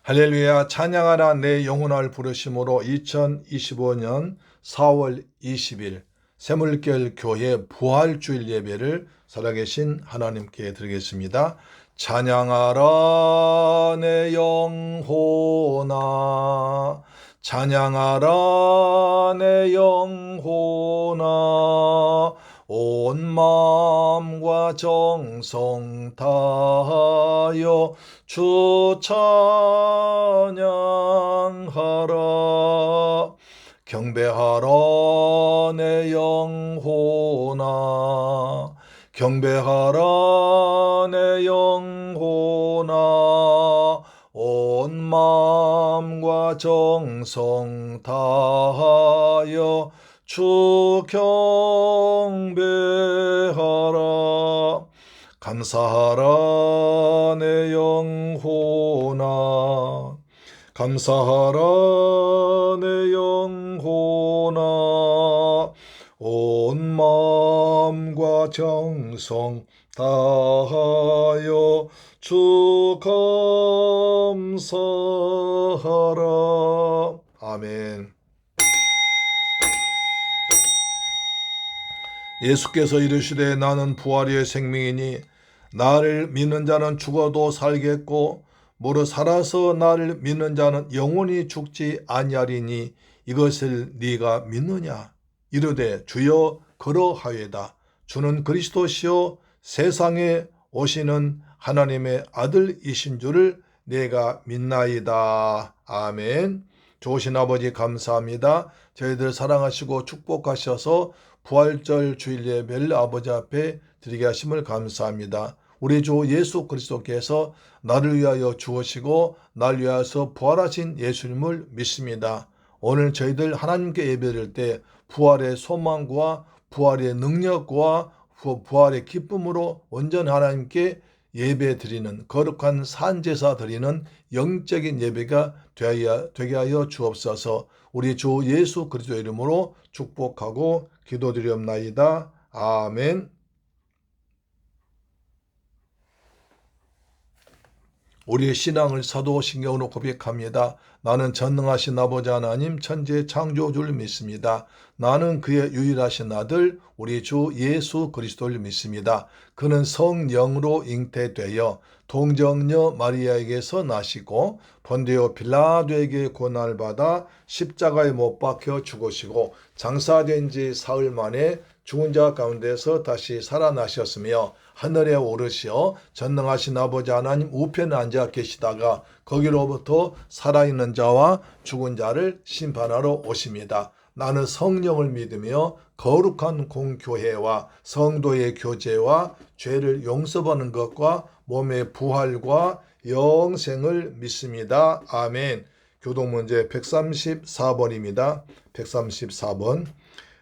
할렐루야. 찬양하라 내 영혼을 부르심으로 2025년 4월 20일 새물결 교회 부활주일 예배를 살아계신 하나님께 드리겠습니다. 찬양하라 내 영혼아, 찬양하라 내 영혼아, 온 마음과 정성 다하여 주 찬양하라. 경배하라 내 영혼아, 경배하라 내 영혼아, 온 마음과 정성 다하여 주 경배하라. 감사하라 내 영혼아, 감사하라 내 영혼아, 온 마음과 정성 다하여 주 감사하라. 아멘. 예수께서 이르시되 나는 부활의 생명이니 나를 믿는 자는 죽어도 살겠고 무릇 살아서 나를 믿는 자는 영원히 죽지 아니하리니 이것을 네가 믿느냐? 이르되 주여 그러하외다. 주는 그리스도시요 세상에 오시는 하나님의 아들이신 줄을 내가 믿나이다. 아멘. 좋으신 아버지 감사합니다. 저희들 사랑하시고 축복하셔서 부활절 주일 예배를 아버지 앞에 드리게 하심을 감사합니다. 우리 주 예수 그리스도께서 나를 위하여 죽으시고 나를 위하여서 부활하신 예수님을 믿습니다. 오늘 저희들 하나님께 예배드릴 때 부활의 소망과 부활의 능력과 부활의 기쁨으로 온전히 하나님께 예배 드리는 거룩한 산제사 드리는 영적인 예배가 되게 하여 주옵소서. 우리 주 예수 그리스도 이름으로 축복하고 기도드리옵나이다. 아멘. 우리의 신앙을 사도신경으로 고백합니다. 나는 전능하신 아버지 하나님 천지의 창조주를 믿습니다. 나는 그의 유일하신 아들 우리 주 예수 그리스도를 믿습니다. 그는 성령으로 잉태되어 동정녀 마리아에게서 나시고 본디오 빌라도에게 고난을 받아 십자가에 못 박혀 죽으시고 장사된 지 사흘 만에 죽은 자 가운데서 다시 살아나셨으며 하늘에 오르시어 전능하신 아버지 하나님 우편에 앉아 계시다가 거기로부터 살아있는 자와 죽은 자를 심판하러 오십니다. 나는 성령을 믿으며 거룩한 공교회와 성도의 교제와 죄를 용서받는 것과 몸의 부활과 영생을 믿습니다. 아멘. 교독문제 134번입니다. 134번.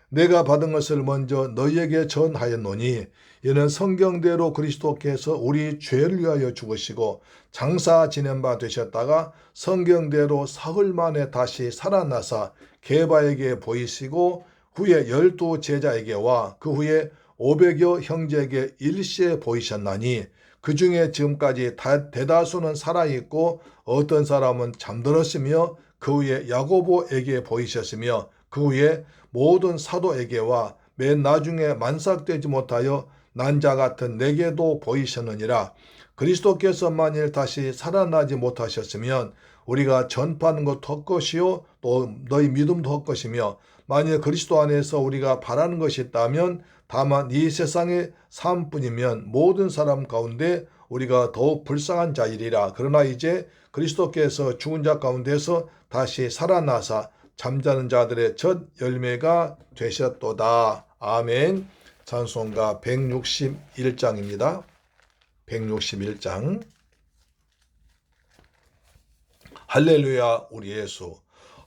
내가 받은 것을 먼저 너희에게 전하였노니 이는 성경대로 그리스도께서 우리 죄를 위하여 죽으시고 장사 지낸 바 되셨다가 성경대로 사흘 만에 다시 살아나사 게바에게 보이시고 후에 12 제자에게와 그 후에 500여 형제에게 일시에 보이셨나니 그 중에 지금까지 대다수는 살아있고 어떤 사람은 잠들었으며 그 후에 야고보에게 보이셨으며 그 후에 모든 사도에게와 맨 나중에 만삭되지 못하여 난 자 같은 내게도 보이셨느니라. 그리스도께서 만일 다시 살아나지 못하셨으면 우리가 전파하는 것도 헛것이요 또 너희 믿음도 헛것이며 만일 그리스도 안에서 우리가 바라는 것이 있다면 다만 이 세상의 삶뿐이면 모든 사람 가운데 우리가 더욱 불쌍한 자이리라. 그러나 이제 그리스도께서 죽은 자 가운데서 다시 살아나사 잠자는 자들의 첫 열매가 되셨도다. 아멘. 찬송가 161장입니다. 161장. 할렐루야 우리 예수,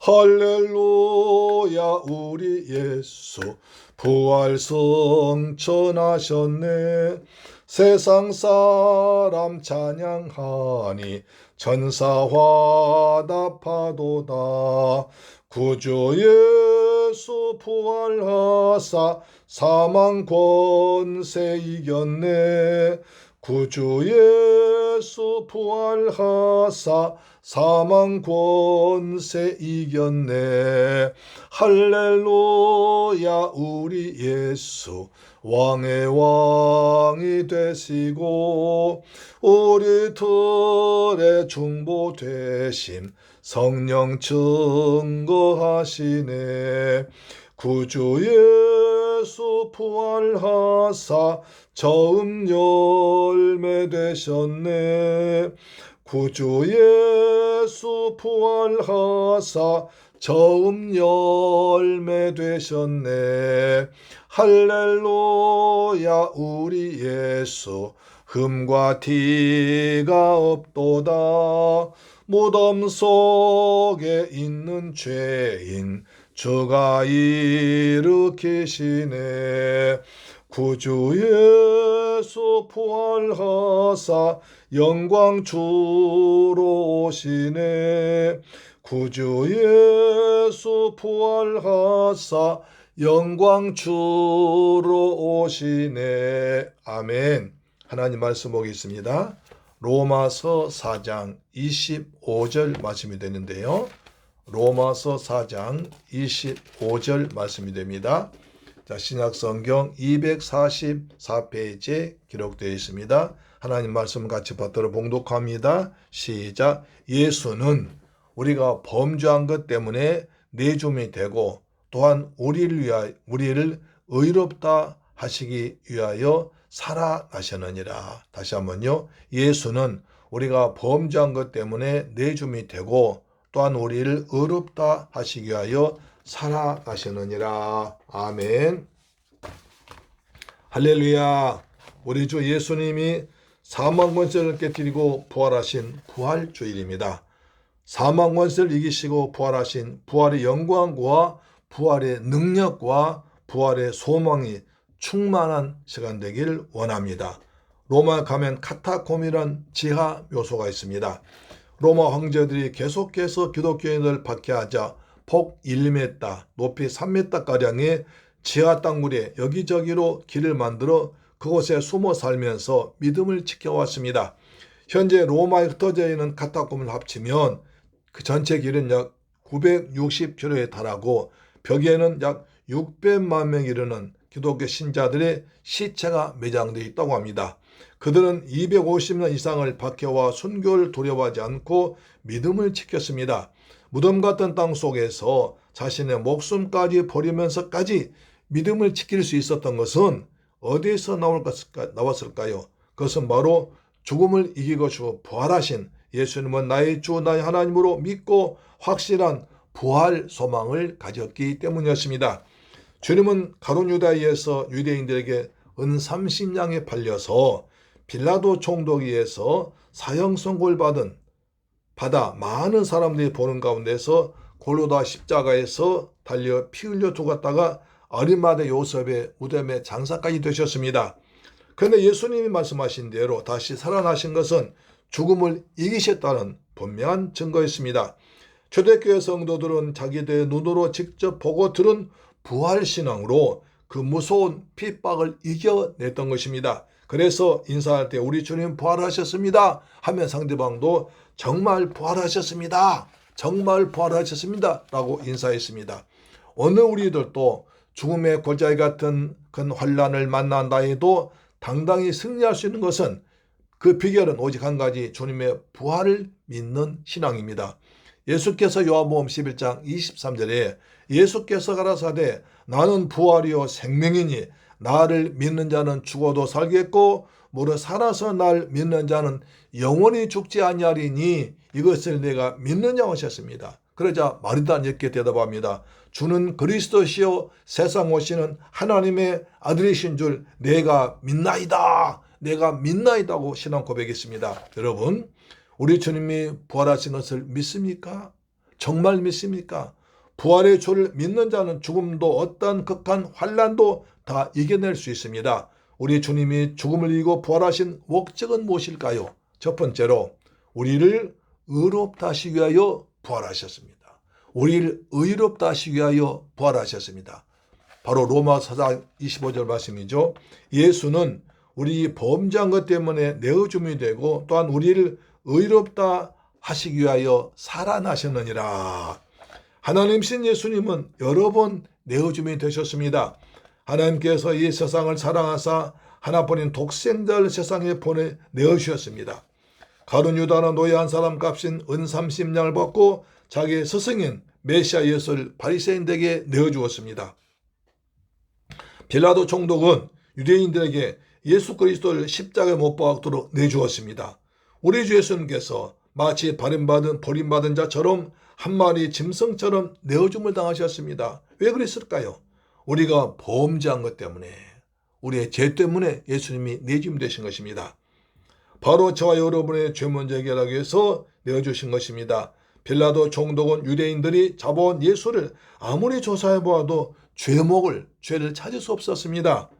할렐루야 우리 예수, 부활 성천하셨네. 세상 사람 찬양하니 천사와 답하도다. 구주 예수 부활하사 사망 권세 이겼네. 구주 예수 부활하사 사망 권세 이겼네. 할렐루야 우리 예수 왕의 왕이 되시고 우리들의 중보 되심 성령 증거하시네. 구주 예수 부활하사 처음 열매 되셨네. 구주 예수 부활하사 처음 열매 되셨네. 할렐루야 우리 예수 흠과 티가 없도다. 무덤 속에 있는 죄인 주가 일으키시네. 구주 예수 부활하사 영광 주로 오시네. 구주 예수 부활하사 영광 주로 오시네. 아멘. 하나님 말씀 보겠습니다. 로마서 4장 25절 말씀이 되는데요. 로마서 4장 25절 말씀이 됩니다. 자, 신약성경 244페이지에 기록되어 있습니다. 하나님 말씀 같이 받들어 봉독합니다. 시작. 예수는 우리가 범죄한 것 때문에 내줌이 되고 또한 우리를 의롭다 하시기 위하여 살아나셨느니라. 다시 한번요. 예수는 우리가 범죄한 것 때문에 내줌이 되고 또한 우리를 의롭다 하시기 위하여 살아나셨느니라. 아멘. 할렐루야. 우리 주 예수님이 사망 권세를 깨뜨리고 부활하신 부활주일입니다. 사망 권세를 이기시고 부활하신 부활의 영광과 부활의 능력과 부활의 소망이 충만한 시간 되길 원합니다. 로마에 가면 카타콤이란 지하 묘소가 있습니다. 로마 황제들이 계속해서 기독교인을 박해하자 폭 1m, 높이 3m가량의 지하 땅굴에 여기저기로 길을 만들어 그곳에 숨어 살면서 믿음을 지켜왔습니다. 현재 로마에 흩어져 있는 카타콤을 합치면 그 전체 길은 약 960km에 달하고 벽에는 약 600만 명에 이르는 기독교 신자들의 시체가 매장되어 있다고 합니다. 그들은 250년 이상을 박해와 순교를 두려워하지 않고 믿음을 지켰습니다. 무덤 같은 땅 속에서 자신의 목숨까지 버리면서까지 믿음을 지킬 수 있었던 것은 어디에서 나왔을까요? 그것은 바로 죽음을 이기고 부활하신 예수님은 나의 주 나의 하나님으로 믿고 확실한 부활 소망을 가졌기 때문이었습니다. 주님은 가룟 유다에서 유대인들에게 은 30냥에 팔려서 빌라도 총독에게서 사형 선고를 받아 많은 사람들이 보는 가운데서 골고다 십자가에서 달려 피 흘려 죽었다가 아리마대 요셉의 무덤에 장사까지 되셨습니다. 그런데 예수님이 말씀하신 대로 다시 살아나신 것은 죽음을 이기셨다는 분명한 증거였습니다. 초대교회 성도들은 자기들의 눈으로 직접 보고 들은 부활신앙으로 그 무서운 핍박을 이겨냈던 것입니다. 그래서 인사할 때 우리 주님 부활하셨습니다 하면 상대방도 정말 부활하셨습니다. 정말 부활하셨습니다 라고 인사했습니다. 오늘 우리들도 죽음의 골짜기 같은 큰 환난을 만난다 해도 당당히 승리할 수 있는 것은 그 비결은 오직 한 가지 주님의 부활을 믿는 신앙입니다. 예수께서 요한복음 11장 23절에 예수께서 가라사대 나는 부활이요 생명이니 나를 믿는 자는 죽어도 살겠고 무릇 살아서 날 믿는 자는 영원히 죽지 아니하리니 이것을 내가 믿느냐 하셨습니다. 그러자 마르다는 이렇게 대답합니다. 주는 그리스도시요 세상 오시는 하나님의 아들이신 줄 내가 믿나이다. 내가 믿나이다고 신앙 고백했습니다. 여러분, 우리 주님이 부활하신 것을 믿습니까? 정말 믿습니까? 부활의 주를 믿는 자는 죽음도 어떤 극한 환난도 다 이겨낼 수 있습니다. 우리 주님이 죽음을 이기고 부활하신 목적은 무엇일까요? 첫 번째로 우리를 의롭다 하시기 위하여 부활하셨습니다. 우리를 의롭다 하시기 위하여 부활하셨습니다. 바로 로마서 4장 25절 말씀이죠. 예수는 우리 범죄한 것 때문에 내어줌이 되고 또한 우리를 의롭다 하시기 위하여 살아나셨느니라. 하나님신 예수님은 여러 번 내어줌이 되셨습니다. 하나님께서 이 세상을 사랑하사 하나뿐인 독생자를 세상에 보내 내어주셨습니다. 가룟 유다는 노예 한 사람 값인 은 30냥을 받고 자기의 스승인 메시아 예수를 바리새인에게 내어주었습니다. 빌라도 총독은 유대인들에게 예수 그리스도를 십자가에 못 박도록 내주었습니다. 우리 주 예수님께서 마치 버림받은 자처럼 한 마리 짐승처럼 내어줌을 당하셨습니다. 왜 그랬을까요? 우리가 범죄한 것 때문에, 우리의 죄 때문에 예수님이 내줌 되신 것입니다. 바로 저와 여러분의 죄 문제 해결하기 위해서 내어주신 것입니다. 빌라도 총독은 유대인들이 잡아온 예수를 아무리 조사해 보아도 죄를 찾을 수 없었습니다.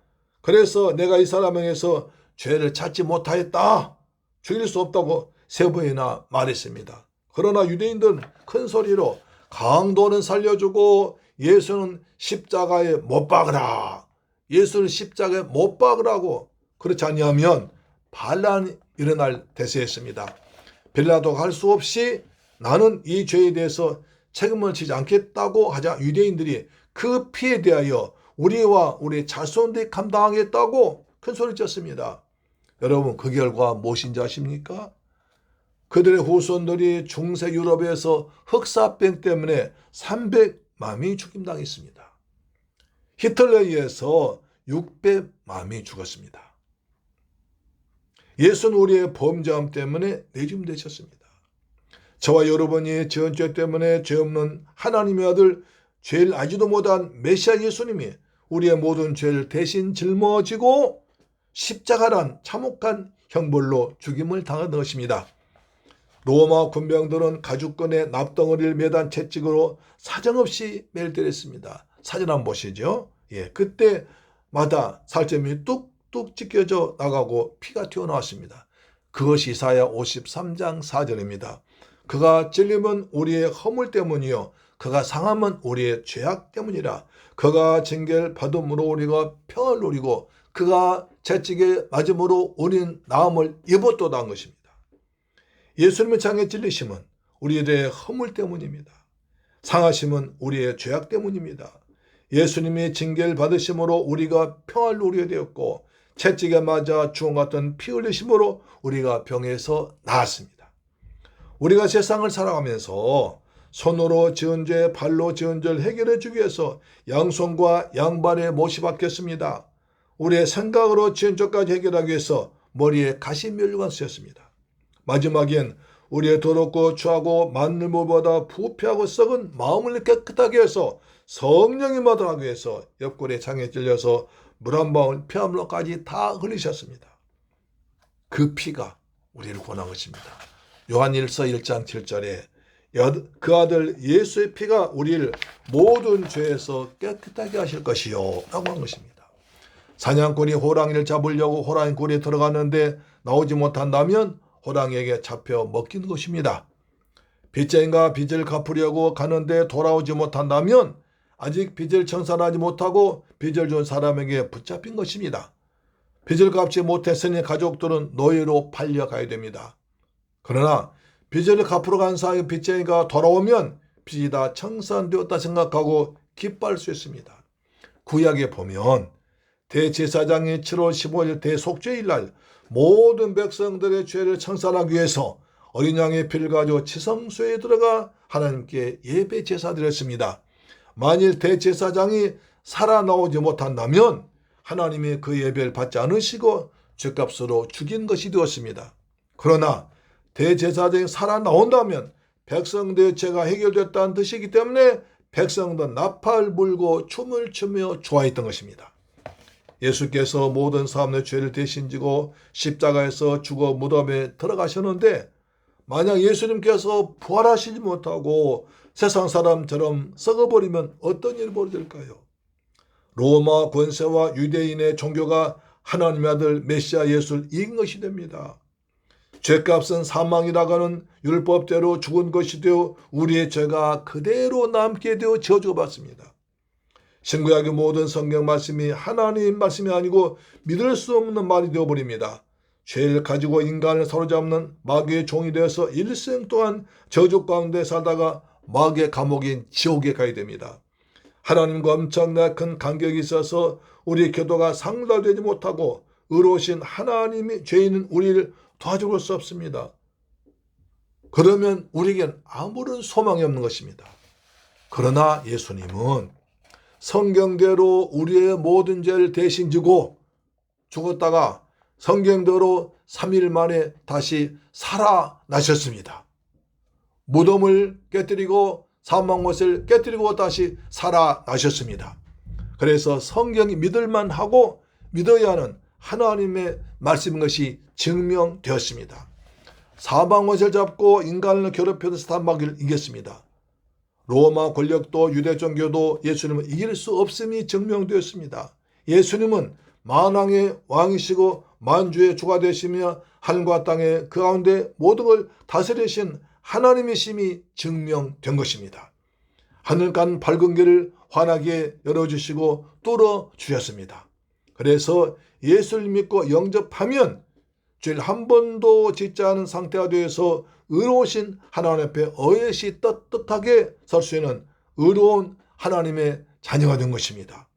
그래서 내가 이 사람에게서 죄를 찾지 못하였다, 죽일 수 없다고 3번이나 말했습니다. 그러나 유대인들은 큰 소리로 강도는 살려주고 예수는 십자가에 못 박으라, 예수를 십자가에 못 박으라고, 그렇지 아니하면 반란이 일어날 대세였습니다. 빌라도가 할 수 없이 나는 이 죄에 대해서 책임을 지지 않겠다고 하자 유대인들이 그 피에 대하여 우리와 우리 자손들이 감당하겠다고 큰 소리를 쳤습니다. 여러분, 그 결과 무엇인지 아십니까? 그들의 후손들이 중세 유럽에서 흑사병 때문에 300만이 죽임당했습니다. 히틀러에 의해서 600만이 죽었습니다. 예수는 우리의 범죄함 때문에 내줌되셨습니다. 저와 여러분이 지은 죄 때문에 죄 없는 하나님의 아들, 죄를 알지도 못한 메시아 예수님이 우리의 모든 죄를 대신 짊어지고 십자가란 참혹한 형벌로 죽임을 당한 것입니다. 로마 군병들은 가죽끈에 납덩어리를 매단 채찍으로 사정없이 매일 때렸습니다. 사진 한번 보시죠. 그때마다 살점이 뚝뚝 찢겨져 나가고 피가 튀어나왔습니다. 그것이 이사야 53장 4절입니다. 그가 찔림은 우리의 허물 때문이요 그가 상함은 우리의 죄악 때문이라. 그가 징계를 받음으로 우리가 평을 누리고 그가 채찍에 맞음으로 우리는 나음을 입었도다 한 것입니다. 예수님의 장에 찔리심은 우리의 허물 때문입니다. 상하심은 우리의 죄악 때문입니다. 예수님이 징계를 받으심으로 우리가 평을 누리게 되었고 채찍에 맞아 주홍 같은 피 흘리심으로 우리가 병에서 나았습니다. 우리가 세상을 살아가면서 손으로 지은 죄, 발로 지은 죄를 해결해 주기 위해서 양손과 양발에 못이 박혔습니다. 우리의 생각으로 지은 죄까지 해결하기 위해서 머리에 가시면류관 쓰였습니다. 마지막엔 우리의 더럽고 추하고 만물보다 부패하고 썩은 마음을 깨끗하게 해서 성령이 마다하기 위해서 옆구리에 창에 찔려서 물 한 방울 피 한 방울까지 다 흘리셨습니다. 그 피가 우리를 구원한 것입니다. 요한일서 1장 7절에 그 아들 예수의 피가 우리를 모든 죄에서 깨끗하게 하실 것이요 라고 한 것입니다. 사냥꾼이 호랑이를 잡으려고 호랑이 굴에 들어갔는데 나오지 못한다면 호랑이에게 잡혀 먹히는 것입니다. 빚쟁이가 빚을 갚으려고 가는데 돌아오지 못한다면 아직 빚을 청산하지 못하고 빚을 준 사람에게 붙잡힌 것입니다. 빚을 갚지 못했으니 가족들은 노예로 팔려가야 됩니다. 그러나 빚을 갚으러 간 사이 빚쟁이가 돌아오면 빚이 다 청산되었다 생각하고 기뻐할 수 있습니다. 구약에 보면 대제사장이 7월 15일 대속죄일 날 모든 백성들의 죄를 청산하기 위해서 어린 양의 피를 가지고 지성소에 들어가 하나님께 예배 제사 드렸습니다. 만일 대제사장이 살아나오지 못한다면 하나님이 그 예배를 받지 않으시고 죄값으로 죽인 것이 되었습니다. 그러나 대제사장이 살아나온다면 백성들의 죄가 해결됐다는 뜻이기 때문에 백성들은 나팔 불고 춤을 추며 좋아했던 것입니다. 예수께서 모든 사람의 죄를 대신 지고 십자가에서 죽어 무덤에 들어가셨는데 만약 예수님께서 부활하시지 못하고 세상 사람처럼 썩어버리면 어떤 일이 벌어질까요? 로마 권세와 유대인의 종교가 하나님의 아들 메시아 예수를 이긴 것이 됩니다. 죄값은 사망이라고 하는 율법대로 죽은 것이 되어 우리의 죄가 그대로 남게 되어 저주받습니다. 신구약의 모든 성경 말씀이 하나님 말씀이 아니고 믿을 수 없는 말이 되어버립니다. 죄를 가지고 인간을 사로잡는 마귀의 종이 되어서 일생 동안 저주 가운데 살다가 마귀의 감옥인 지옥에 가야 됩니다. 하나님과 엄청나게 큰 간격이 있어서 우리 기도가 상달되지 못하고 의로우신 하나님이 죄 있는 우리를 도와줄 수 없습니다. 그러면 우리에겐 아무런 소망이 없는 것입니다. 그러나 예수님은 성경대로 우리의 모든 죄를 대신 지고 죽었다가 성경대로 3일 만에 다시 살아나셨습니다. 무덤을 깨뜨리고 사망 못을 깨뜨리고 다시 살아나셨습니다. 그래서 성경이 믿을만 하고 믿어야 하는 하나님의 말씀인 것이 증명되었습니다. 사망 못을 잡고 인간을 괴롭혀서 사탄마귀를 이겼습니다. 로마 권력도 유대 종교도 예수님을 이길 수 없음이 증명되었습니다. 예수님은 만왕의 왕이시고 만주의 주가 되시며 하늘과 땅의 그 가운데 모든 걸 다스리신 하나님이심이 증명된 것입니다. 하늘간 밝은 길을 환하게 열어주시고 뚫어주셨습니다. 그래서 예수를 믿고 영접하면 죄를 한 번도 짓지 않은 상태가 되어서 의로우신 하나님 앞에 어여시 떳떳하게 설 수 있는 의로운 하나님의 자녀가 된 것입니다.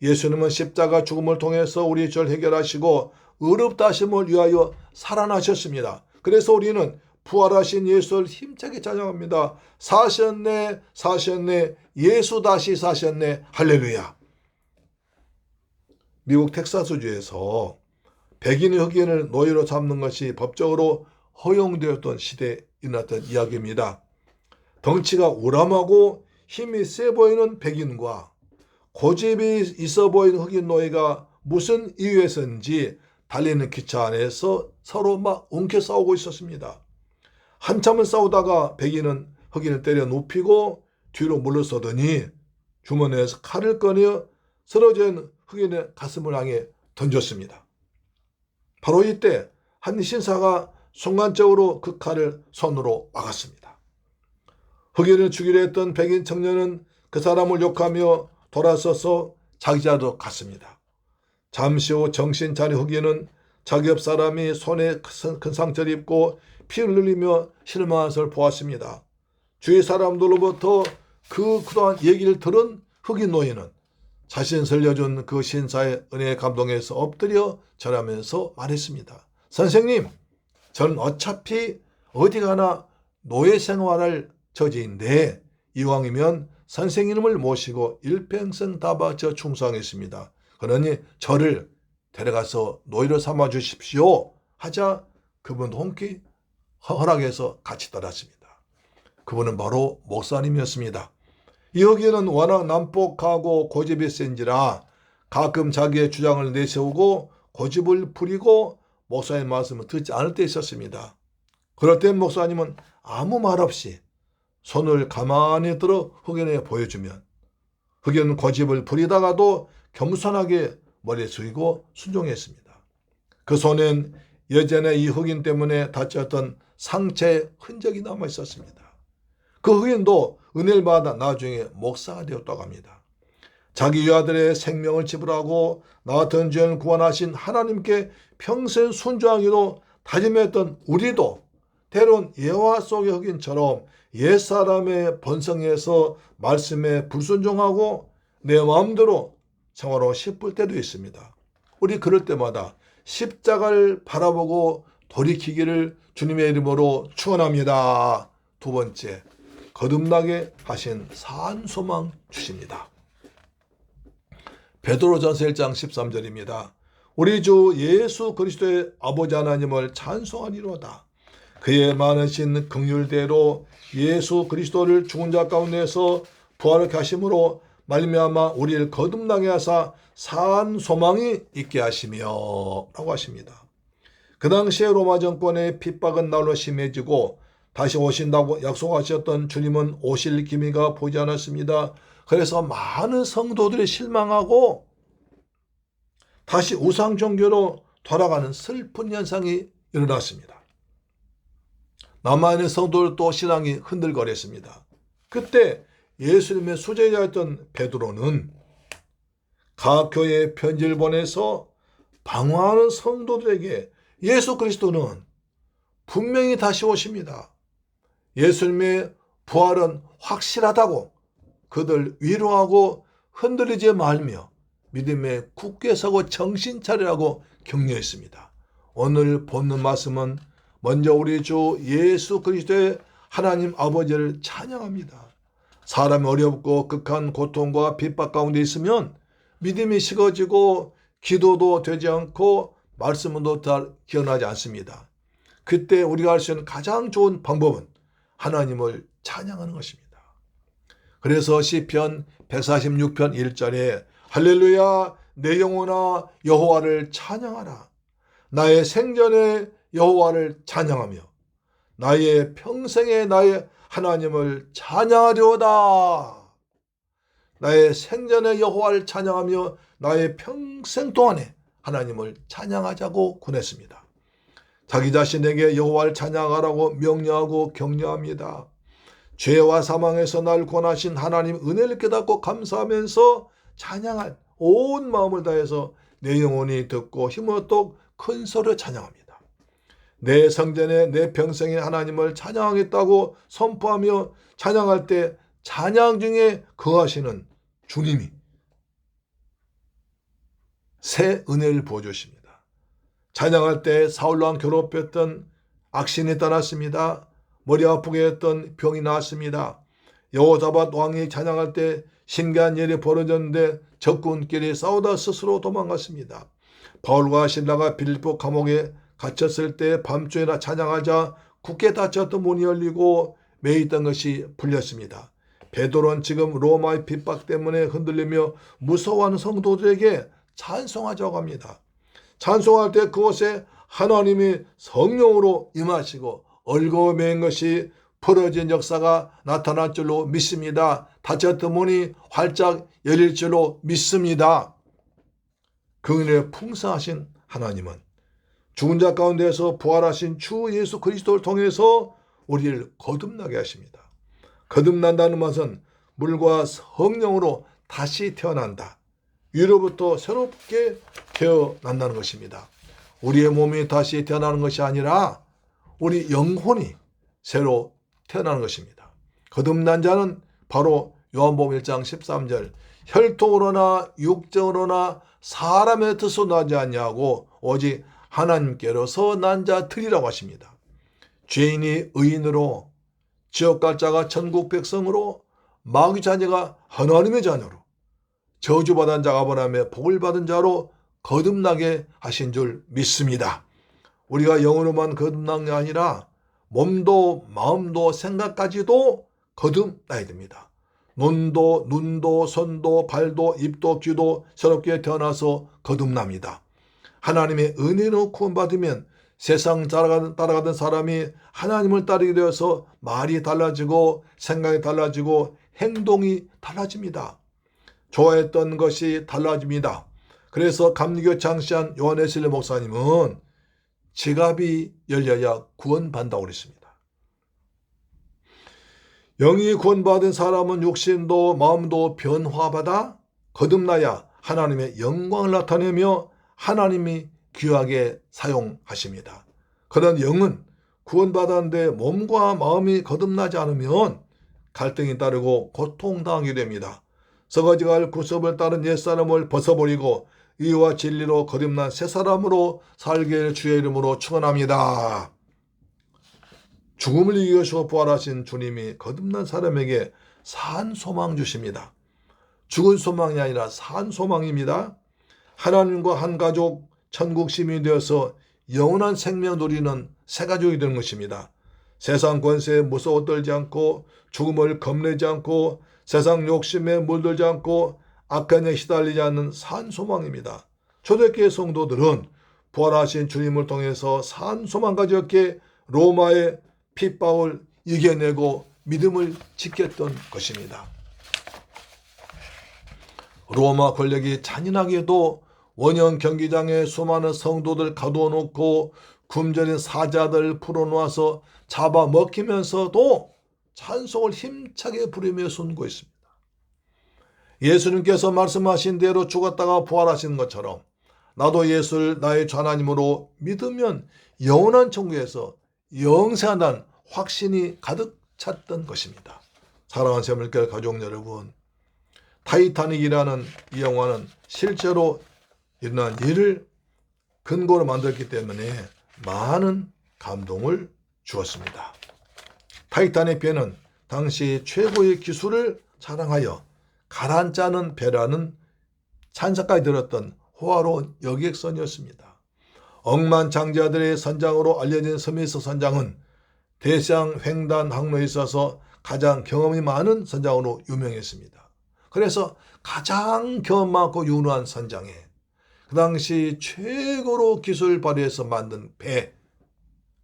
예수님은 십자가 죽음을 통해서 우리 죄를 해결하시고 의롭다 하심을 위하여 살아나셨습니다. 그래서 우리는 부활하신 예수를 힘차게 찬양합니다. 사셨네, 사셨네, 예수 다시 사셨네, 할렐루야. 미국 텍사스주에서 백인의 흑인을 노예로 잡는 것이 법적으로 허용되었던 시대에 일어났던 이야기입니다. 덩치가 우람하고 힘이 세 보이는 백인과 고집이 있어 보이는 흑인 노예가 무슨 이유에서인지 달리는 기차 안에서 서로 막 웅켜 싸우고 있었습니다. 한참을 싸우다가 백인은 흑인을 때려 눕히고 뒤로 물러서더니 주머니에서 칼을 꺼내어 쓰러져 있는 흑인의 가슴을 향해 던졌습니다. 바로 이때 한 신사가 순간적으로 그 칼을 손으로 막았습니다. 흑인을 죽이려 했던 백인 청년은 그 사람을 욕하며 돌아서서 자기 자리로 갔습니다. 잠시 후 정신 차린 흑인은 자기 옆 사람이 손에 큰 상처를 입고 피를 흘리며 실망한 것을 보았습니다. 주위 사람들로부터 그동안 얘기를 들은 흑인 노인은 자신 살려준 그 신사의 은혜에 감동해서 엎드려 절하면서 말했습니다. 선생님, 저는 어차피 어디 가나 노예 생활할 처지인데 이왕이면 선생님을 모시고 일평생 다 바쳐 충성하겠습니다. 그러니 저를 데려가서 노예로 삼아 주십시오 하자 그분 honky 허락해서 같이 떠났습니다. 그분은 바로 목사님이었습니다. 이 흑인은 워낙 난폭하고 고집이 센지라 가끔 자기의 주장을 내세우고 고집을 부리고 목사의 말씀을 듣지 않을 때 있었습니다. 그럴 때 목사님은 아무 말 없이 손을 가만히 들어 흑인에게 보여주면 흑인은 고집을 부리다가도 겸손하게 머리를 숙이고 순종했습니다. 그 손엔 예전에 이 흑인 때문에 다쳤던 상처의 흔적이 남아 있었습니다. 그 흑인도 은혜를 받아 나중에 목사가 되었다고 합니다. 자기 유아들의 생명을 지불하고 나 같은 죄인을 구원하신 하나님께 평생 순종하기로 다짐했던 우리도 때론 예화 속의 흑인처럼 옛사람의 번성에서 말씀에 불순종하고 내 마음대로 생활하고 싶을 때도 있습니다. 우리 그럴 때마다 십자가를 바라보고 돌이키기를 주님의 이름으로 축원합니다. 두 번째, 거듭나게 하신 산 소망 주십니다. 베드로전서 1장 13절입니다. 우리 주 예수 그리스도의 아버지 하나님을 찬송하니로다. 그의 많으신 긍휼대로 예수 그리스도를 죽은 자 가운데서 부활케 하심으로 말미암아 우리를 거듭나게 하사 산 소망이 있게 하시며 라고 하십니다. 그 당시에 로마 정권의 핍박은 날로 심해지고 다시 오신다고 약속하셨던 주님은 오실 기미가 보이지 않았습니다. 그래서 많은 성도들이 실망하고 다시 우상 종교로 돌아가는 슬픈 현상이 일어났습니다. 남아있는 성도들도 신앙이 흔들거렸습니다. 그때 예수님의 수제자였던 베드로는 각 교회에 편지를 보내서 방황하는 성도들에게 예수 그리스도는 분명히 다시 오십니다. 예수님의 부활은 확실하다고 그들 위로하고 흔들리지 말며 믿음에 굳게 서고 정신 차리라고 격려했습니다. 오늘 본문 말씀은 먼저 우리 주 예수 그리스도의 하나님 아버지를 찬양합니다. 사람이 어렵고 극한 고통과 핍박 가운데 있으면 믿음이 식어지고 기도도 되지 않고 말씀도 잘 기억나지 않습니다. 그때 우리가 할 수 있는 가장 좋은 방법은 하나님을 찬양하는 것입니다. 그래서 시편 146편 1절에 할렐루야 내 영혼아 여호와를 찬양하라. 나의 생전에 여호와를 찬양하며 나의 평생에 나의 하나님을 찬양하려다. 나의 생전에 여호와를 찬양하며 나의 평생 동안에 하나님을 찬양하자고 권했습니다. 자기 자신에게 여호와를 찬양하라고 명령하고 격려합니다. 죄와 사망에서 날 구원하신 하나님 은혜를 깨닫고 감사하면서 찬양할 온 마음을 다해서 내 영혼이 듣고 힘을 얻도록 큰 소리로 찬양합니다. 내 성전에 내 평생에 하나님을 찬양하겠다고 선포하며 찬양할 때 찬양 중에 거하시는 주님이 새 은혜를 부어주십니다. 찬양할 때 사울왕 괴롭혔던 악신이 떠났습니다. 머리 아프게 했던 병이 나았습니다. 여호사밧 왕이 찬양할 때 신기한 일이 벌어졌는데 적군끼리 싸우다 스스로 도망갔습니다. 바울과 실라가 빌립보 감옥에 갇혔을 때 밤중이라 찬양하자 굳게 닫혔던 문이 열리고 매있던 것이 풀렸습니다. 베드로는 지금 로마의 핍박 때문에 흔들리며 무서워하는 성도들에게 찬송하자고 합니다. 찬송할 때 그곳에 하나님이 성령으로 임하시고 얼거매인 것이 풀어진 역사가 나타날 줄로 믿습니다. 닫혔던 문이 활짝 열릴 줄로 믿습니다. 그 은혜 풍성하신 하나님은 죽은 자 가운데서 부활하신 주 예수 그리스도를 통해서 우리를 거듭나게 하십니다. 거듭난다는 것은 물과 성령으로 다시 태어난다. 위로부터 새롭게 태어난다는 것입니다. 우리의 몸이 다시 태어나는 것이 아니라 우리 영혼이 새로 태어나는 것입니다. 거듭난 자는 바로 요한복음 1장 13절 혈통으로나 육정으로나 사람의 뜻으로 나지 않냐고 오직 하나님께로서 난 자들이라고 하십니다. 죄인이 의인으로 지옥 갈 자가 천국 백성으로 마귀 자녀가 하나님의 자녀로 저주받은 자가 아브라함의 복을 받은 자로 거듭나게 하신 줄 믿습니다. 우리가 영으로만 거듭난 게 아니라 몸도 마음도 생각까지도 거듭나야 됩니다. 눈도 손도 발도 입도 귀도 새롭게 태어나서 거듭납니다. 하나님의 은혜로 구원받으면 세상 따라가던 사람이 하나님을 따르게 되어서 말이 달라지고 생각이 달라지고 행동이 달라집니다. 좋아했던 것이 달라집니다. 그래서 감리교 창시한 요한 웨슬리 목사님은 지갑이 열려야 구원받는다고 그랬습니다. 영이 구원받은 사람은 육신도 마음도 변화받아 거듭나야 하나님의 영광을 나타내며 하나님이 귀하게 사용하십니다. 그런 영은 구원받았는데 몸과 마음이 거듭나지 않으면 갈등이 따르고 고통당하게 됩니다. 썩어지가 할 구습을 따른 옛사람을 벗어버리고 의와 진리로 거듭난 새 사람으로 살게 주의 이름으로 축원합니다. 죽음을 이기시고 부활하신 주님이 거듭난 사람에게 산 소망 주십니다. 죽은 소망이 아니라 산 소망입니다. 하나님과 한 가족 천국 시민이 되어서 영원한 생명 누리는 새 가족이 되는 것입니다. 세상 권세에 무서워 떨지 않고 죽음을 겁내지 않고 세상 욕심에 물들지 않고 악한 에 시달리지 않는 산 소망입니다. 초대교회 성도들은 부활하신 주님을 통해서 산 소망 가졌기에 로마의 핍박을 이겨내고 믿음을 지켰던 것입니다. 로마 권력이 잔인하게도 원형 경기장에 수많은 성도들 가두어놓고 굶주린 사자들 풀어놓아서 잡아먹히면서도 찬송을 힘차게 부르며 순고했습니다. 예수님께서 말씀하신 대로 죽었다가 부활하신 것처럼 나도 예수를 나의 주 하나님으로 믿으면 영원한 천국에서 영생한다는 확신이 가득 찼던 것입니다. 사랑하는 새물결 가족 여러분, 타이타닉이라는 이 영화는 실제로 일어난 일을 근거로 만들었기 때문에 많은 감동을 주었습니다. 타이타닉 배는 당시 최고의 기술을 자랑하여 가라앉자는 배라는 찬사까지 들었던 호화로운 여객선이었습니다. 억만장자들의 선장으로 알려진 스미스 선장은 대西洋 횡단 항로에 있어서 가장 경험이 많은 선장으로 유명했습니다. 그래서 가장 경험 많고 유능한 선장에 그 당시 최고로 기술을 발휘해서 만든 배,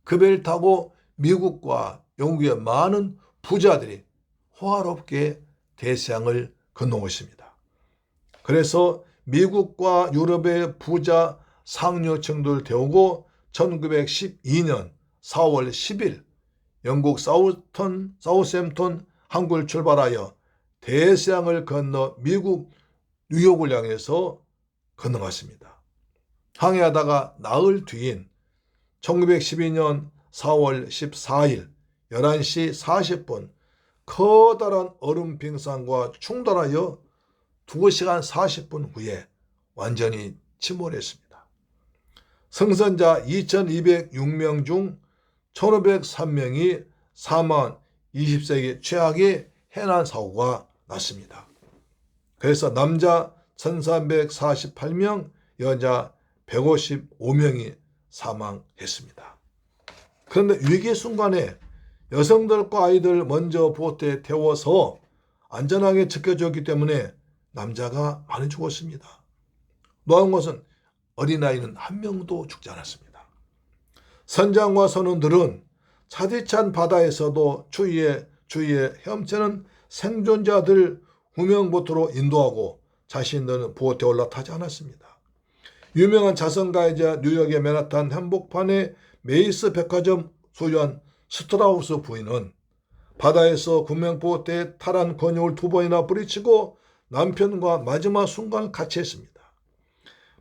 그 배를 타고 미국과 영국의 많은 부자들이 호화롭게 대西洋을 건너고 있습니다. 그래서 미국과 유럽의 부자 상류층들을 태우고 1912년 4월 10일 영국 사우샘턴 항구를 출발하여 대西洋을 건너 미국 뉴욕을 향해서 건너갔습니다. 항해하다가 나흘 뒤인 1912년 4월 14일 11시 40분 커다란 얼음 빙산과 충돌하여 2시간 40분 후에 완전히 침몰했습니다. 승선자 2206명 중 1503명이 사망한 20세기 최악의 해난 사고가 났습니다. 그래서 남자 1348명, 여자 155명이 사망했습니다. 그런데 위기 순간에 여성들과 아이들 먼저 보트에 태워서 안전하게 지켜줬기 때문에 남자가 많이 죽었습니다. 노한 것은 어린아이는 한 명도 죽지 않았습니다. 선장과 선원들은 차디찬 바다에서도 주위에 헤엄치는 생존자들 후명보트로 인도하고 자신들은 보트에 올라타지 않았습니다. 유명한 자선가이자 뉴욕의 맨하탄 한복판의 메이스 백화점 소유한 스트라우스 부인은 바다에서 구명보트에 타란 권총을 2번이나 뿌리치고 남편과 마지막 순간을 같이 했습니다.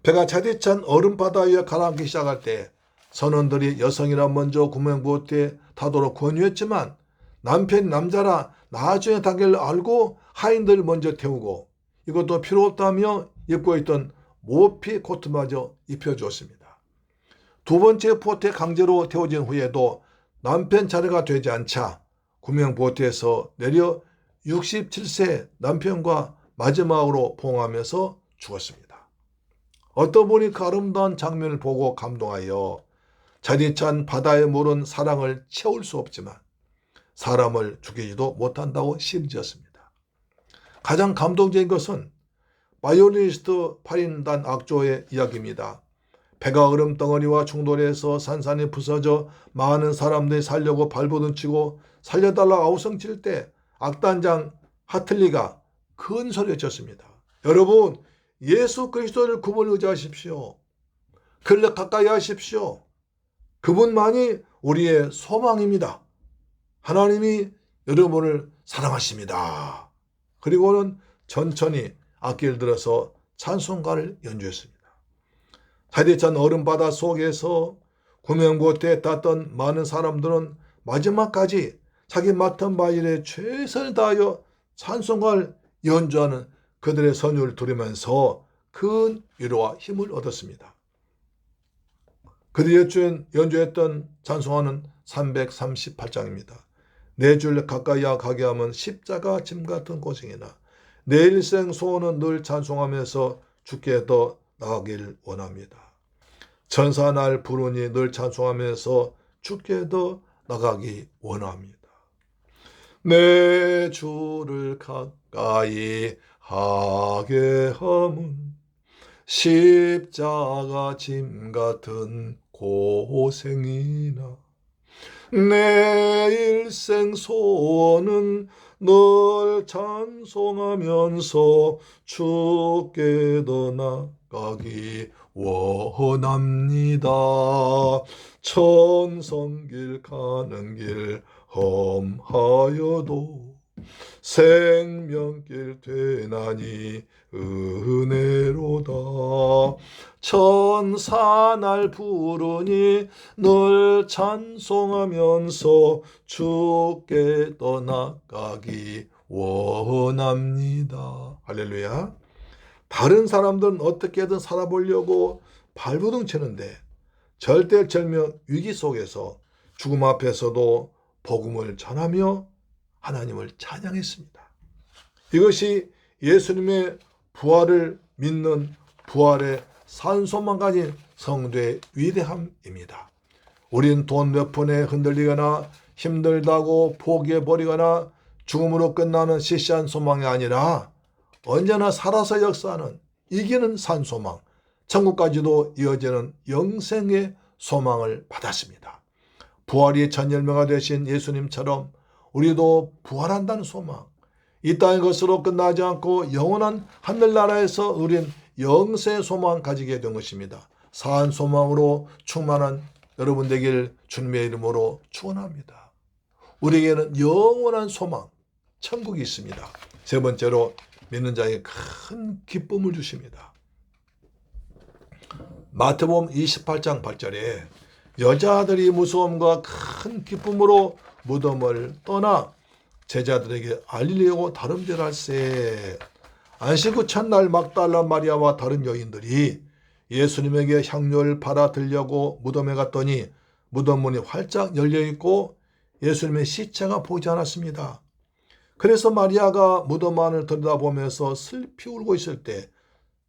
배가 차디찬 얼음바다 위에 가라앉기 시작할 때 선원들이 여성이라 먼저 구명보트에 타도록 권유했지만 남편이 남자라 나중에 타기를 알고 하인들을 먼저 태우고 이것도 필요 없다며 입고 있던 모피 코트마저 입혀주었습니다. 2번째 보트에 강제로 태워진 후에도 남편 차례가 되지 않자 구명보트에서 내려 67세 남편과 마지막으로 포옹하면서 죽었습니다. 어떤 분이 그 아름다운 장면을 보고 감동하여 차디찬 바다의 물은 사랑을 채울 수 없지만 사람을 죽이지도 못한다고 시지었습니다. 가장 감동적인 것은 바이올리니스트 8인단 악조의 이야기입니다. 배가 얼음덩어리와 충돌해서 산산이 부서져 많은 사람들이 살려고 발버둥치고 살려달라고 아우성칠 때 악단장 하틀리가 큰 소리를 쳤습니다. 여러분, 예수 그리스도를 그분을 의지하십시오. 그를 가까이 하십시오. 그분만이 우리의 소망입니다. 하나님이 여러분을 사랑하십니다. 그리고는 천천히 악기를 들어서 찬송가를 연주했습니다. 차디찬 얼음바다 속에서 구명보트에 탔던 많은 사람들은 마지막까지 자기 맡은 바 일에 최선을 다하여 찬송가를 연주하는 그들의 선율을 들으면서 큰 위로와 힘을 얻었습니다. 그들이 연주했던 찬송가는 338장입니다. 내 줄 가까이 가게 하면 십자가 짐 같은 고생이나 내 일생 소원은 늘 찬송하면서 주께 더 나아가길 원합니다. 천사 날 부르니 늘 찬송하면서 주께 더 나가기 원합니다. 내 주를 가까이 하게 함은 십자가 짐 같은 고생이나 내 일생 소원은 널 찬송하면서 주께 더 나가기 원합니다. 천성길 가는 길 험하여도 생명길 되나니 은혜로다. 천사 날 부르니 늘 찬송하면서 주께 떠나가기 원합니다. 할렐루야. 다른 사람들은 어떻게든 살아보려고 발버둥 치는데 절대절명 위기 속에서 죽음 앞에서도 복음을 전하며 하나님을 찬양했습니다. 이것이 예수님의 부활을 믿는 부활의 산소만 가진 성도의 위대함입니다. 우린 돈 몇 푼에 흔들리거나 힘들다고 포기해버리거나 죽음으로 끝나는 시시한 소망이 아니라 언제나 살아서 역사하는 이기는 산소망, 천국까지도 이어지는 영생의 소망을 받았습니다. 부활이 전 열매가 되신 예수님처럼 우리도 부활한다는 소망, 이 땅의 것으로 끝나지 않고 영원한 하늘나라에서 우린 영생의 소망 가지게 된 것입니다. 사한 소망으로 충만한 여러분 되길 주님의 이름으로 축원합니다. 우리에게는 영원한 소망, 천국이 있습니다. 세 번째로 믿는 자에게 큰 기쁨을 주십니다. 마태복음 28장 8절에 여자들이 무서움과 큰 기쁨으로 무덤을 떠나 제자들에게 알리려고 다름질할세. 안식 후 첫날 막달라 마리아와 다른 여인들이 예수님에게 향료를 팔아 들려고 무덤에 갔더니 무덤 문이 활짝 열려있고 예수님의 시체가 보이지 않았습니다. 그래서 마리아가 무덤 안을 들여다보면서 슬피 울고 있을 때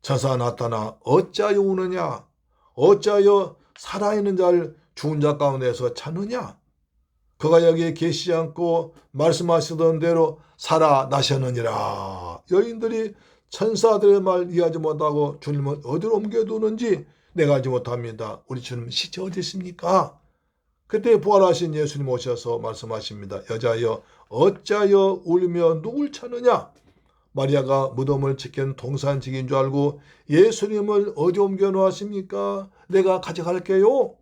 천사가 나타나 어찌하여 우느냐, 어찌하여 살아있는 자를 죽은 자 가운데서 찾느냐, 그가 여기에 계시지 않고 말씀하시던 대로 살아나셨느니라. 여인들이 천사들의 말 이해하지 못하고 주님은 어디로 옮겨두는지 내가 알지 못합니다. 우리 주님 시체 어디 있습니까? 그때 부활하신 예수님 오셔서 말씀하십니다. 여자여 어찌하여 울며 누굴 찾느냐? 마리아가 무덤을 지킨 동산직인 줄 알고 예수님을 어디 옮겨 놓았습니까? 내가 가져갈게요.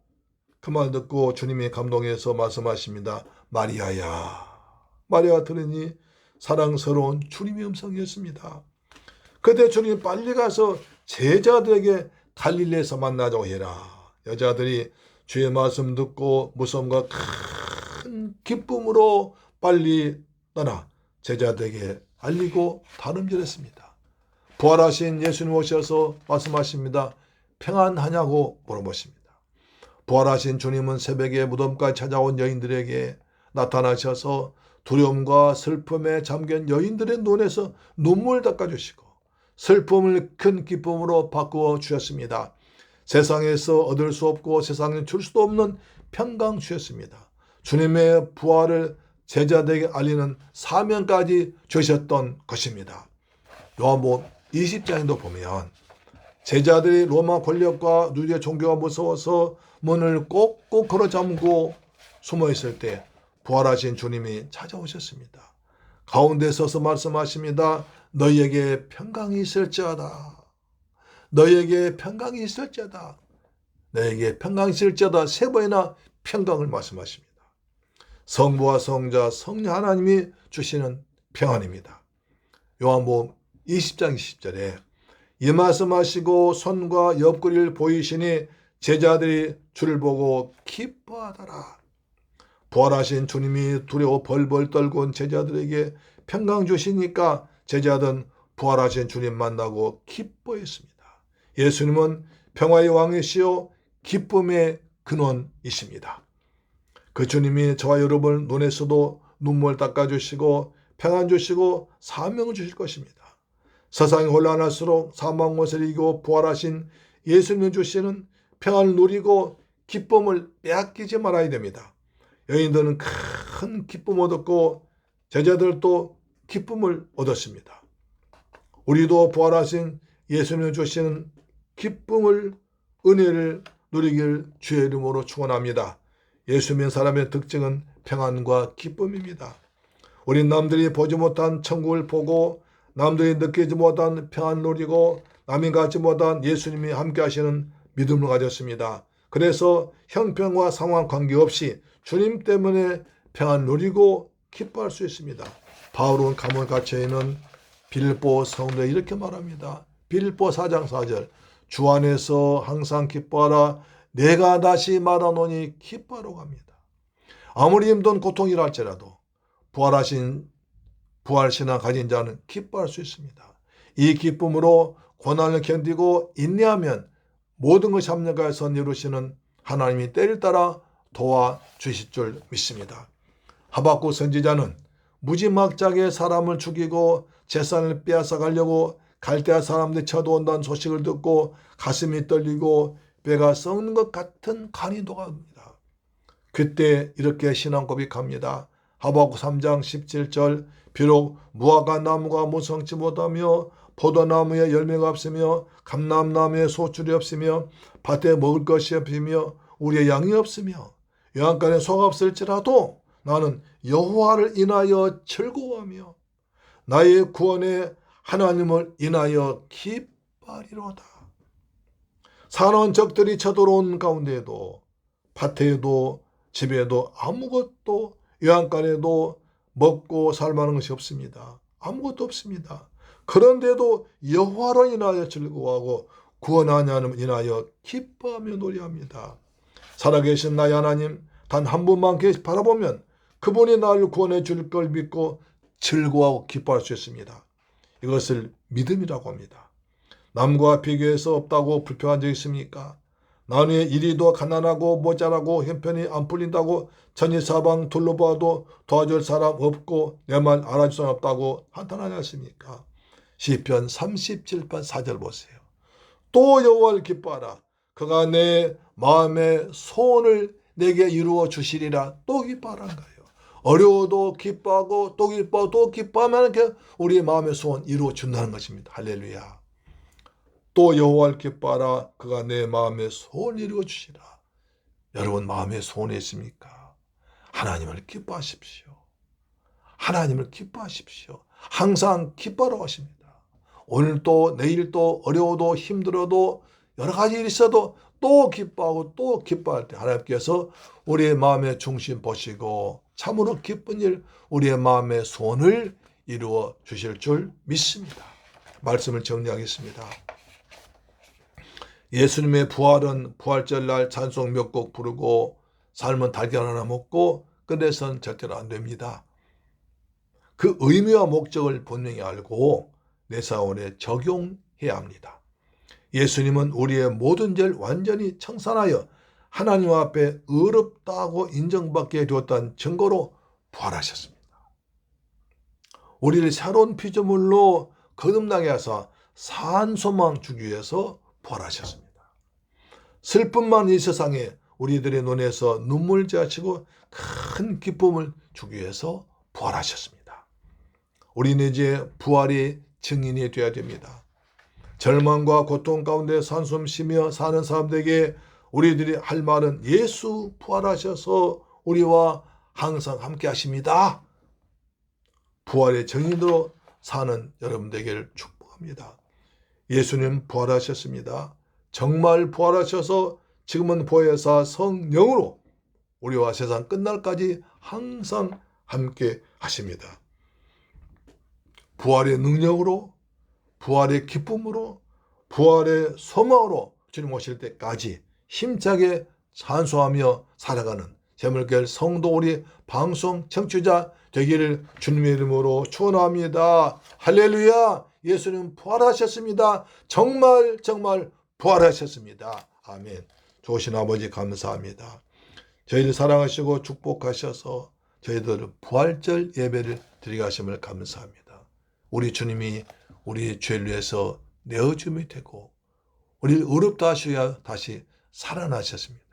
그 말 듣고 주님이 감동해서 말씀하십니다. 마리아야. 마리아가 들으니 사랑스러운 주님의 음성이었습니다. 그때 주님이 빨리 가서 제자들에게 갈릴리에서 만나자고 해라. 여자들이 주의 말씀 듣고 무서움과 큰 기쁨으로 빨리 떠나 제자들에게 알리고 다름질했습니다. 부활하신 예수님 오셔서 말씀하십니다. 평안하냐고 물어보십니다. 부활하신 주님은 새벽에 무덤까지 찾아온 여인들에게 나타나셔서 두려움과 슬픔에 잠긴 여인들의 눈에서 눈물 닦아주시고 슬픔을 큰 기쁨으로 바꾸어 주셨습니다. 세상에서 얻을 수 없고 세상에 줄 수도 없는 평강 주셨습니다. 주님의 부활을 제자들에게 알리는 사명까지 주셨던 것입니다. 요한복음 20장에도 보면 제자들이 로마 권력과 유대 종교가 무서워서 문을 꼭꼭 걸어 잠그고 숨어 있을 때 부활하신 주님이 찾아오셨습니다. 가운데 서서 말씀하십니다. 너희에게 평강이 있을지어다. 너희에게 평강이 있을지어다. 너희에게 평강이 있을지어다. 세 번이나 평강을 말씀하십니다. 성부와 성자 성령 하나님이 주시는 평안입니다. 요한복음 20장 20절에 이 말씀하시고 손과 옆구리를 보이시니 제자들이 주를 보고 기뻐하더라. 부활하신 주님이 두려워 벌벌 떨고 온 제자들에게 평강 주시니까 제자들은 부활하신 주님 만나고 기뻐했습니다. 예수님은 평화의 왕이시요 기쁨의 근원이십니다. 그 주님이 저와 여러분 눈에서도 눈물 닦아주시고 평안 주시고 사명을 주실 것입니다. 세상이 혼란할수록 사망 못을 이기고 부활하신 예수님이 주시는 평안을 누리고 기쁨을 빼앗기지 말아야 됩니다. 여인들은 큰 기쁨을 얻었고 제자들도 기쁨을 얻었습니다. 우리도 부활하신 예수님이 주시는 기쁨을 은혜를 누리길 주의 이름으로 축원합니다. 예수 믿는 사람의 특징은 평안과 기쁨입니다. 우린 남들이 보지 못한 천국을 보고 남들이 느끼지 못한 평안을 누리고 남이 갖지 못한 예수님이 함께 하시는 믿음을 가졌습니다. 그래서 형편과 상황 관계없이 주님 때문에 평안을 누리고 기뻐할 수 있습니다. 바울은 감옥에 갇혀 있는 빌립보 성도에 이렇게 말합니다. 빌립보 4장 4절 주 안에서 항상 기뻐하라. 내가 다시 말하노니 기뻐하라고 합니다. 아무리 힘든 고통이라 할지라도 부활신앙 가진 자는 기뻐할 수 있습니다. 이 기쁨으로 고난을 견디고 인내하면 모든 것이 합력하여서 이루시는 하나님이 때를 따라 도와주실 줄 믿습니다. 하박국 선지자는 무지막지하게 사람을 죽이고 재산을 빼앗아 가려고 갈대아 사람들이 쳐들어온다는 소식을 듣고 가슴이 떨리고 배가 썩는 것 같은 간이 녹아옵니다. 그때 이렇게 신앙 고백합니다. 하박국 3장 17절 비록 무화과 나무가 무성치 못하며 포도나무에 열매가 없으며 감람나무에 소출이 없으며 밭에 먹을 것이 없으며 우리의 양이 없으며 영안간에 소가 없을지라도 나는 여호와를 인하여 즐거워하며 나의 구원의 하나님을 인하여 기뻐하리로다. 사나운 적들이 쳐들어온 가운데에도 밭에도 집에도 아무것도 영안간에도 먹고 살만한 것이 없습니다. 아무것도 없습니다. 그런데도 여호와를 인하여 즐거워하고 구원하는 하나님을 인하여 기뻐하며 노래합니다. 살아계신 나의 하나님 단 한 분만 바라보면 그분이 나를 구원해 줄 걸 믿고 즐거워하고 기뻐할 수 있습니다. 이것을 믿음이라고 합니다. 남과 비교해서 없다고 불평한 적 있습니까? 나는 이리도 가난하고 모자라고 형편이 안 풀린다고 전이사방 둘러봐도 도와줄 사람 없고 내 말 알아줄 사람 없다고 한탄하지 않습니까? 시편 37편 4절 보세요. 또 여호와를 기뻐하라. 그가 내 마음의 소원을 내게 이루어 주시리라. 또 기뻐하라는 거예요. 어려워도 기뻐하고 또 기뻐하고 또 기뻐하면 우리의 마음의 소원 이루어 준다는 것입니다. 할렐루야. 또 여호와를 기뻐하라. 그가 내 마음의 소원을 이루어 주시라. 여러분 마음의 소원이 있습니까? 하나님을 기뻐하십시오. 하나님을 기뻐하십시오. 항상 기뻐하라고 하십니다. 오늘도 내일도 어려워도 힘들어도 여러 가지 일이 있어도 또 기뻐하고 또 기뻐할 때 하나님께서 우리의 마음의 중심 보시고 참으로 기쁜 일 우리의 마음의 소원을 이루어 주실 줄 믿습니다. 말씀을 정리하겠습니다. 예수님의 부활은 부활절 날 찬송 몇 곡 부르고 삶은 달걀 하나 먹고 끝내선 절대로 안 됩니다. 그 의미와 목적을 분명히 알고 내 사원에 적용해야 합니다. 예수님은 우리의 모든 죄를 완전히 청산하여 하나님 앞에 의롭다고 인정받게 되었다는 증거로 부활하셨습니다. 우리를 새로운 피조물로 거듭나게 하사 산 소망 주기 위해서 부활하셨습니다. 슬픔만 이 세상에 우리들의 눈에서 눈물 자치고 큰 기쁨을 주기 위해서 부활하셨습니다. 우리는 이제 부활의 증인이 되어야 됩니다. 절망과 고통 가운데 산숨 쉬며 사는 사람들에게 우리들이 할 말은 예수 부활하셔서 우리와 항상 함께 하십니다. 부활의 증인으로 사는 여러분들에게 축복합니다. 예수님 부활하셨습니다. 정말 부활하셔서 지금은 보혜사 성령으로 우리와 세상 끝날까지 항상 함께 하십니다. 부활의 능력으로, 부활의 기쁨으로, 부활의 소망으로 주님 오실 때까지 힘차게 찬송하며 살아가는 재물교회 성도 우리 방송 청취자 되기를 주님의 이름으로 축원합니다. 할렐루야. 예수님 부활하셨습니다. 정말 부활하셨습니다. 아멘. 좋으신 아버지 감사합니다. 저희를 사랑하시고 축복하셔서 저희들 부활절 예배를 드리게 하심을 감사합니다. 우리 주님이 우리 죄를 위해서 내어줌이 되고 우리를 의롭다 하셔야 다시 살아나셨습니다.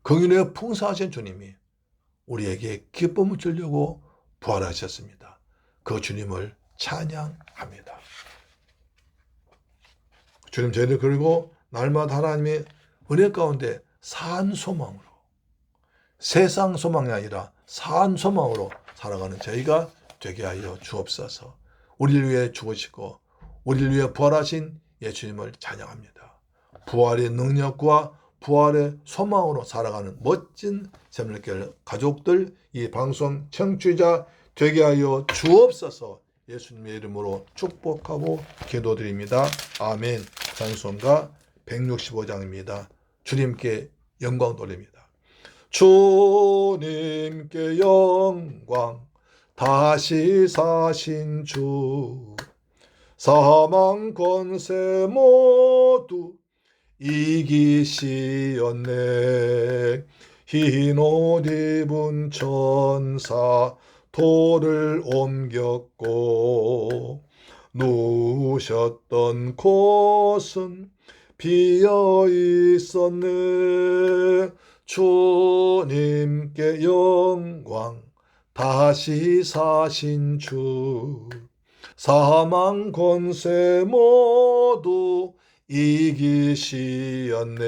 긍휼에 풍성하신 주님이 우리에게 기쁨을 주려고 부활하셨습니다. 그 주님을 찬양합니다. 주님 저희를 그리고 날마다 하나님의 은혜 가운데 산 소망으로 세상 소망이 아니라 산 소망으로 살아가는 저희가 되게 하여 주옵소서. 우리를 위해 죽으시고 우리를 위해 부활하신 예수님을 찬양합니다. 부활의 능력과 부활의 소망으로 살아가는 멋진 새물교회 가족들 이 방송 청취자 되게 하여 주옵소서. 예수님의 이름으로 축복하고 기도드립니다. 아멘. 찬송가 165장입니다. 주님께 영광 돌립니다. 주님께 영광, 다시 사신 주, 사망 권세 모두 이기시었네. 흰 옷 입은 천사 돌을 옮겼고, 누우셨던 곳은 비어 있었네. 주님께 영광, 다시 사신 주, 사망 권세 모두 이기시었네.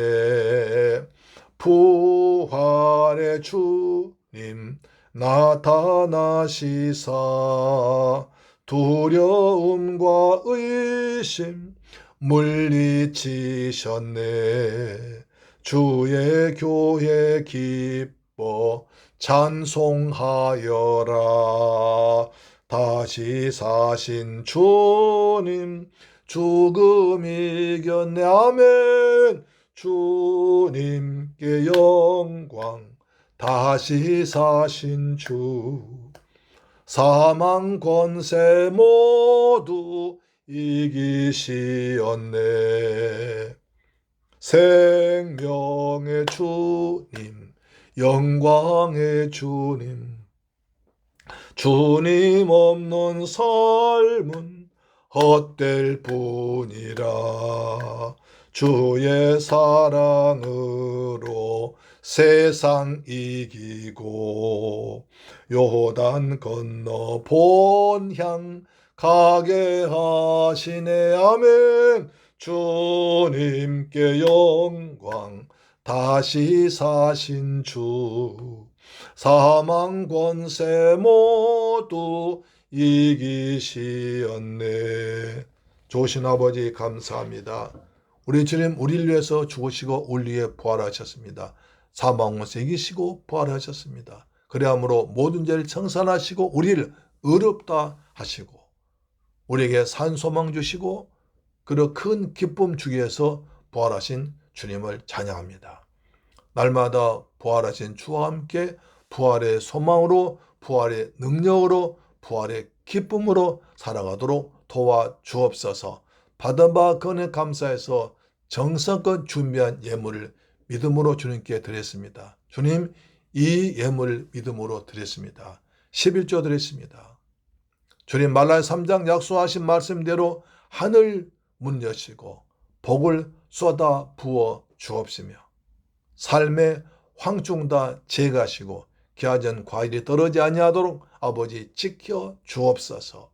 부활의 주님 나타나시사 두려움과 의심 물리치셨네. 주의 교회 기뻐 찬송하여라. 다시 사신 주님 죽음 이겼네. 아멘. 주님께 영광, 다시 사신 주, 사망 권세 모두 이기시었네. 생명의 주님, 영광의 주님, 주님 없는 삶은 헛될 뿐이라. 주의 사랑으로 세상 이기고 요단 건너 본향 가게 하시네. 아멘. 주님께 영광, 다시 사신 주, 사망 권세 모두 이기시었네. 좋으신 아버지 감사합니다. 우리 주님 우리를 위해서 죽으시고 우리 위해 부활하셨습니다. 사망 권세 이기시고 부활하셨습니다. 그래야므로 모든 죄를 청산하시고 우리를 의롭다 하시고 우리에게 산소망 주시고 그런 큰 기쁨 주기 위해서 부활하신 주님을 찬양합니다. 날마다 부활하신 주와 함께 부활의 소망으로, 부활의 능력으로, 부활의 기쁨으로 살아가도록 도와주옵소서. 받은 바 건에 감사해서 정성껏 준비한 예물을 믿음으로 주님께 드렸습니다. 주님, 이 예물을 믿음으로 드렸습니다. 11조 드렸습니다. 주님 말라기 3장 약속하신 말씀대로 하늘 문 여시고 복을 쏟아 부어 주옵시며 삶의 황충 다 제거하시고 기아전 과일이 떨어지지 아니하도록 아버지 지켜 주옵소서.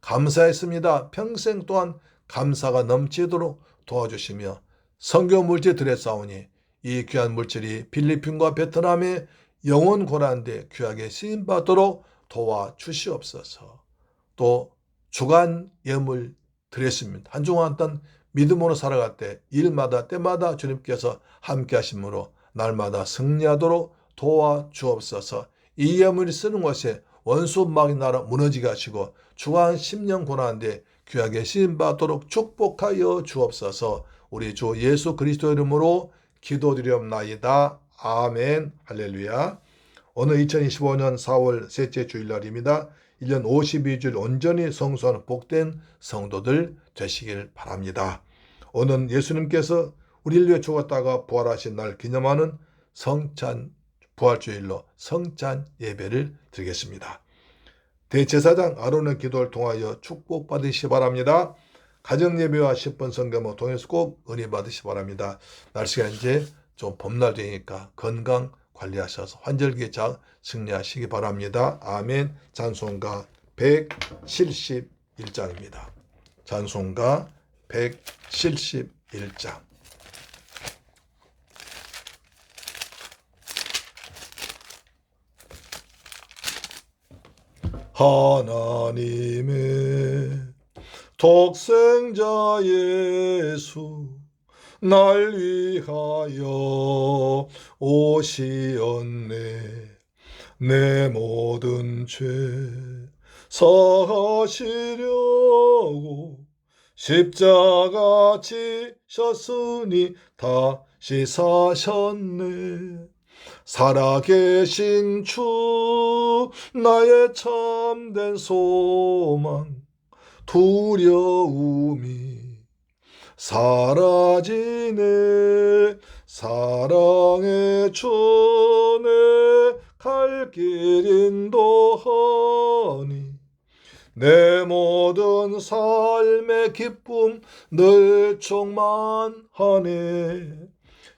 감사했습니다. 평생 또한 감사가 넘치도록 도와주시며 선교 물질 드렸사오니 이 귀한 물질이 필리핀과 베트남의 영혼 고난데 귀하게 쓰임받도록 도와주시옵소서. 또 주간 예물 드렸습니다. 한 주간 어떤 믿음으로 살아갈 때 일마다 때마다 주님께서 함께 하심으로 날마다 승리하도록 도와주옵소서. 이 예물이 쓰는 것에 원수 막이 나라 무너지게 하시고 주간 10년 고난데 귀하게 쓰임받도록 축복하여 주옵소서. 우리 주 예수 그리스도 이름으로 기도드리옵나이다. 아멘. 할렐루야. 오늘 2025년 4월 셋째 주일날입니다. 1년 52주일 온전히 성수하는 복된 성도들 되시길 바랍니다. 오늘 예수님께서 우리를 위해 죽었다가 부활하신 날 기념하는 성찬 부활주일로 성찬 예배를 드리겠습니다. 대제사장 아론의 기도를 통하여 축복받으시기 바랍니다. 가정예배와 10분 성경을 통해서 꼭 은혜 받으시기 바랍니다. 날씨가 이제 좀 봄날 되니까 건강 관리하셔서 환절기에 잘 승리하시기 바랍니다. 아멘. 찬송가 171장입니다. 찬송가 171장. 하나님의 독생자 예수 날 위하여 오시었네. 내 모든 죄 사하시려고 십자가 지셨으니 다시 사셨네. 살아계신 주 나의 참된 소망, 두려움이 사라지네. 사랑의 주내 갈 길 인도하니 내 모든 삶의 기쁨 늘 충만하네.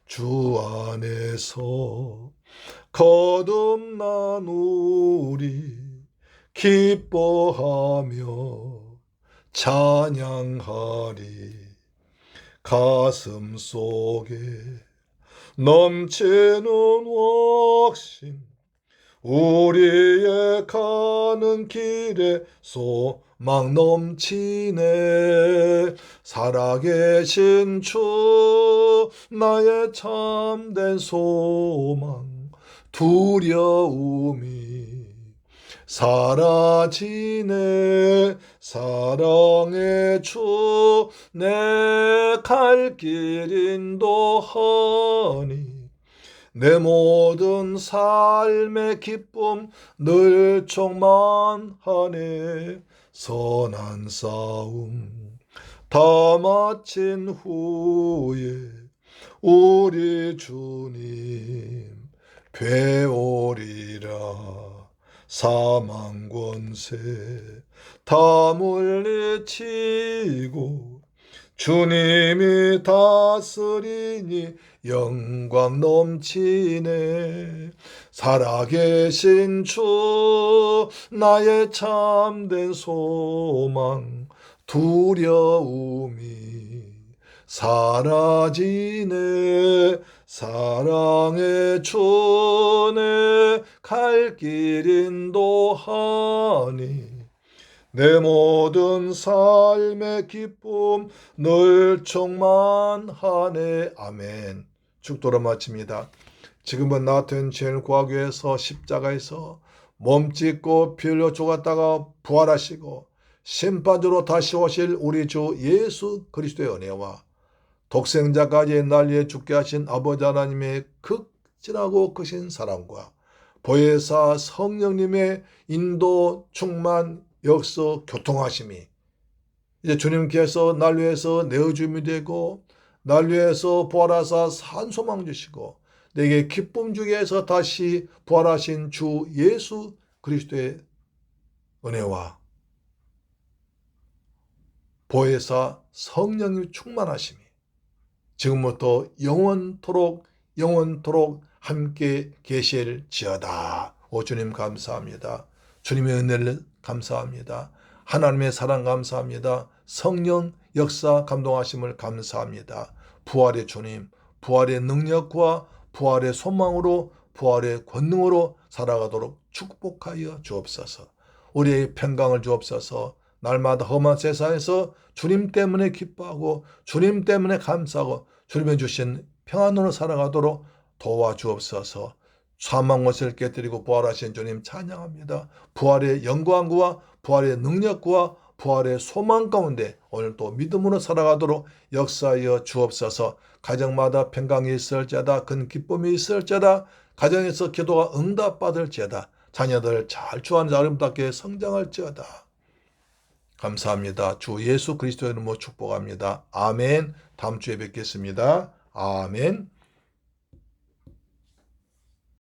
주 안에서 거듭난 우리 기뻐하며 찬양하리. 가슴 속에 넘치는 확신, 우리의 가는 길에 소망 넘치네. 살아계신 주 나의 참된 소망, 두려움이 사라지네. 사랑의 주 내 갈 길 인도하니 내 모든 삶의 기쁨 늘 충만하네. 선한 싸움 다 마친 후에 우리 주님 뵈오리라. 사망 권세 다 물리치고 주님이 다스리니 영광 넘치네. 살아계신 주 나의 참된 소망, 두려움이 사라지네. 사랑의 주내 갈 길 인도하니 내 모든 삶의 기쁨 늘 충만하네. 아멘. 축도로 마칩니다. 지금은 나 같은 죄인을 구하기 위해서 십자가에서 몸 찢고 피 흘려 죽었다가 부활하시고 심판주로 다시 오실 우리 주 예수 그리스도의 은혜와 독생자까지 난리에 죽게 하신 아버지 하나님의 극진하고 크신 사랑과 보혜사 성령님의 인도 충만 역서 교통하심이 이제 주님께서 날 위해서 내어줌이 되고 날 위해서 부활하사 산 소망 주시고 내게 기쁨 주기 위해서 다시 부활하신 주 예수 그리스도의 은혜와 보혜사 성령의 충만하심이 지금부터 영원토록 함께 계실지어다. 오 주님 감사합니다. 주님의 은혜를 감사합니다. 하나님의 사랑 감사합니다. 성령 역사 감동하심을 감사합니다. 부활의 주님, 부활의 능력과 부활의 소망으로 부활의 권능으로 살아가도록 축복하여 주옵소서. 우리의 평강을 주옵소서. 날마다 험한 세상에서 주님 때문에 기뻐하고 주님 때문에 감사하고 주님이 주신 평안으로 살아가도록 도와주옵소서. 사망 것을 깨뜨리고 부활하신 주님 찬양합니다. 부활의 영광과 부활의 능력과 부활의 소망 가운데 오늘 또 믿음으로 살아가도록 역사하여 주옵소서. 가정마다 평강이 있을지어다, 큰 기쁨이 있을지어다, 가정에서 기도가 응답받을지어다, 자녀들 잘 주안에서 아름답게 성장할지어다. 감사합니다. 주 예수 그리스도의 이름으로 축복합니다. 아멘. 다음 주에 뵙겠습니다. 아멘.